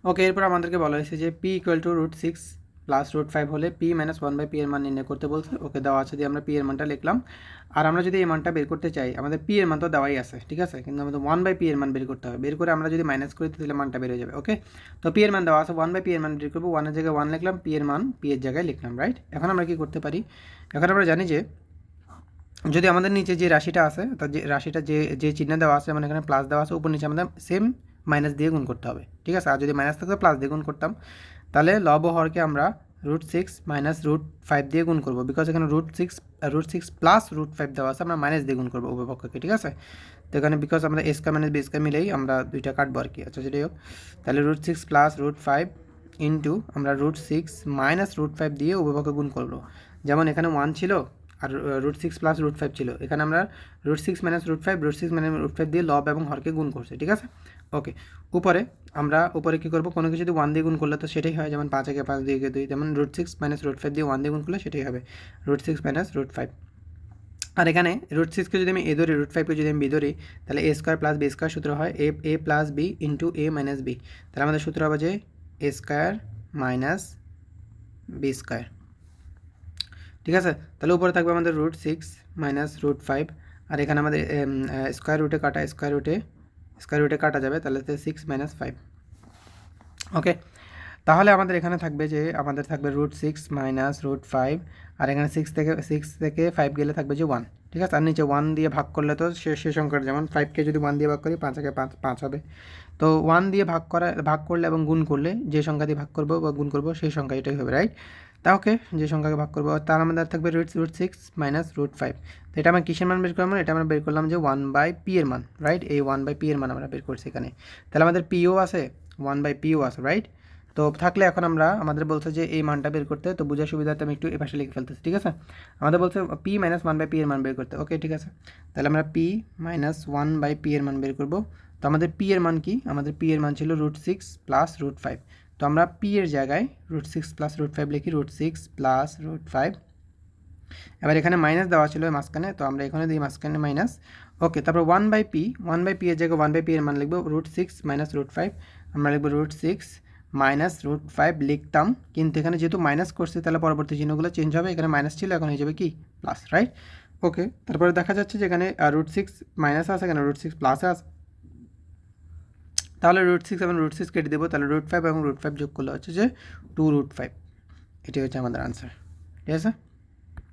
ওকে, এরপর আমাদেরকে বলা হয়েছে যে P equal to root six plus root five হলে P minus one by P এর মান নির্ণয় করতে বলছে। ওকে, দেওয়া আছে দিয়ে আমরা পি এর মানটা লিখলাম। আর আমরা যদি এই মানটা বের করতে চাই, আমাদের পি এর মান তো দেওয়াই আছে, ঠিক আছে, কিন্তু আমাদের ওয়ান বাই পি এর মান বের করতে হবে। বের করে আমরা যদি মাইনাস করি তাহলে মানটা বের হয়ে যাবে। ওকে, তো পি এর মান দেওয়া আছে, ওয়ান বাই পি এর মান বের করবো। ওয়ানের জায়গায় ওয়ান লিখলাম, পি এর মান পি এর জায়গায় লিখলাম, রাইট। এখন আমরা কি করতে পারি, এখন আমরা জানি যে যদি আমাদের নিচে যে রাশিটা আছে, তার যে রাশিটা যে চিহ্ন দেওয়া আছে, মানে এখানে প্লাস দেওয়া আছে, উপর নিচে আমাদের সেম মাইনাস দিয়ে গুণ করতে হবে, ঠিক আছে। আর যদি মাইনাস থাকতো প্লাস দিয়ে গুণ করতাম, তাহলে লব ও হরকে আমরা root six minus root five দিয়ে গুণ করবো, বিকজ এখানে root six plus root five দেওয়া আছে, আমরা মাইনাস দিয়ে গুণ করবো উভয় পক্ষকে, ঠিক আছে। তো এখানে বিকজ আমরা এ স্কয়ার মাইনাস বি স্কয়ার মিলেই আমরা দুইটা কাটবো আর কি। আচ্ছা, যেটাই হোক, তাহলে root six plus root five into আমরা root six minus root five দিয়ে উভয় পক্ষে গুণ করবো। যেমন এখানে ওয়ান ছিল আর root six plus root five ছিল, এখানে আমরা root six minus root five root five দিয়ে লব এবং হরকে গুণ করছি, ঠিক আছে। ওকে, উপরে আমরা উপরে কী করবো, কোনো কিছু যদি ওয়ান দিয়ে গুণ করলে তো সেটাই হয়, যেমন পাঁচ একে পাঁচ, দুই একে দুই, যেমন root six minus root five দিয়ে ওয়ান দিয়ে গুণ করলে সেটাই হবে root six minus root five. আর এখানে রুট সিক্সকে যদি আমি এ ধরি, রুট ফাইভকে যদি আমি বি ধরি, তাহলে A square plus B square সূত্র হয় A plus B into A minus B. তাহলে আমাদের সূত্র হবে যে A square minus B square, ঠিক আছে। তাহলে উপরে থাকবে আমাদের root six minus root five, আর এখানে আমাদের স্কোয়ার রুটে কাটা যাবে, তাহলে সিক্স মাইনাস ফাইভ। ওকে, তাহলে আমাদের এখানে থাকবে যে আমাদের থাকবে root six minus root five, আর এখানে সিক্স থেকে ফাইভ গেলে থাকবে যে ওয়ান, ঠিক আছে। আর নিচে ওয়ান দিয়ে ভাগ করলে তো সে সংখ্যার, যেমন ফাইভকে যদি ওয়ান দিয়ে ভাগ করি, পাঁচ একে পাঁচ, পাঁচ হবে। তো ওয়ান দিয়ে ভাগ করলে এবং গুণ করলে যে সংখ্যা দিয়ে ভাগ করবো বা গুণ করবো সেই সংখ্যা এটাই হবে, রাইট। তা ওকে, যে সংখ্যাকে ভাগ করবো তার আমাদের থাকবে root six minus root five. তো এটা আমরা কিসের মান বের করলাম, এটা আমরা বের করলাম যে ওয়ান বাই পি এর মান, রাইট। এই ওয়ান বাই পি এর মান আমরা বের করছি এখানে। তাহলে আমাদের পিও আছে, ওয়ান বাই পিও আছে, রাইট। তো থাকলে এখন আমরা আমাদের বলছে যে এই মানটা বের করতে, তো বোঝার সুবিধাতে আমি একটু এপাশে লিখে ফেলতেছি, ঠিক আছে। আমাদের বলছে P minus one by P এর মান বের করতে। ওকে, ঠিক আছে, তাহলে আমরা P minus one by P এর মান বের করবো। তো আমাদের পি এর মান কি, আমাদের পি এর মান ছিল root six plus root five. তো আমরা পি এর জায়গায় root six plus root five লিখি, root six plus root five. এবার এখানে মাইনাস দেওয়া ছিল মাঝখানে, তো আমরা এখানে দিই মাঝখানে মাইনাস। ওকে, তারপর ওয়ান বাই পি এর জায়গায় ওয়ান বাই পি এর মান লিখবো root six minus root five. আমরা লিখবো root six minus root five লিখতাম, কিন্তু এখানে যেহেতু মাইনাস করছে তাহলে পরবর্তী চিহ্নগুলো চেঞ্জ হবে, এখানে মাইনাস ছিল এখন হয়ে যাবে কি প্লাস, রাইট। ওকে, তারপরে দেখা যাচ্ছে যে এখানে রুট সিক্স মাইনাস আছে, এখানে রুট সিক্স প্লাসে আছে, তাহলে রুট সিক্স এবং রুট সিক্স কেটে দেবো, তাহলে রুট ফাইভ এবং রুট ফাইভ যোগ করলে হচ্ছে যে টু রুট ফাইভ। এটি হচ্ছে আমাদের আনসার, ঠিক আছে।